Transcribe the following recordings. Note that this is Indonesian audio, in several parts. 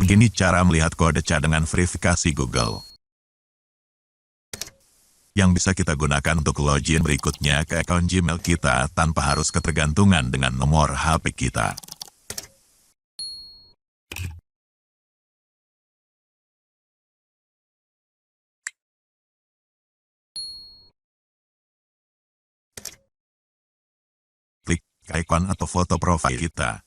Begini cara melihat kode cadangan verifikasi Google yang bisa kita gunakan untuk login berikutnya ke akun Gmail kita tanpa harus ketergantungan dengan nomor HP kita. Klik ikon atau foto profil kita.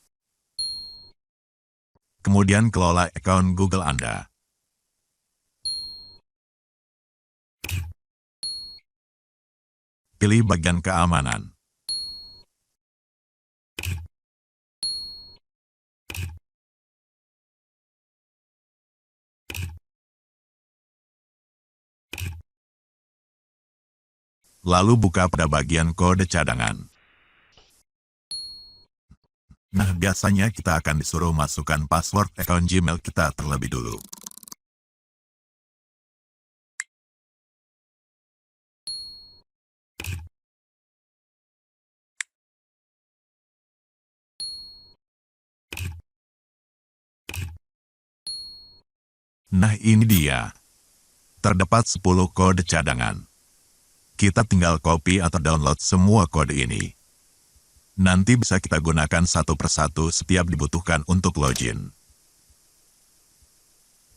Kemudian kelola akun Google Anda. Pilih bagian keamanan. Lalu buka pada bagian kode cadangan. Nah, biasanya kita akan disuruh masukkan password akun Gmail kita terlebih dulu. Nah, ini dia. Terdapat 10 kode cadangan. Kita tinggal copy atau download semua kode ini. Nanti bisa kita gunakan satu persatu setiap dibutuhkan untuk login.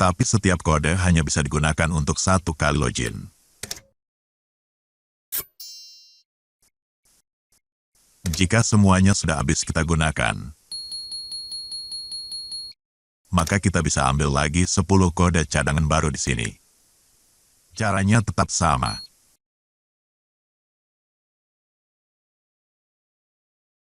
Tapi setiap kode hanya bisa digunakan untuk satu kali login. Jika semuanya sudah habis kita gunakan, maka kita bisa ambil lagi 10 kode cadangan baru di sini. Caranya tetap sama.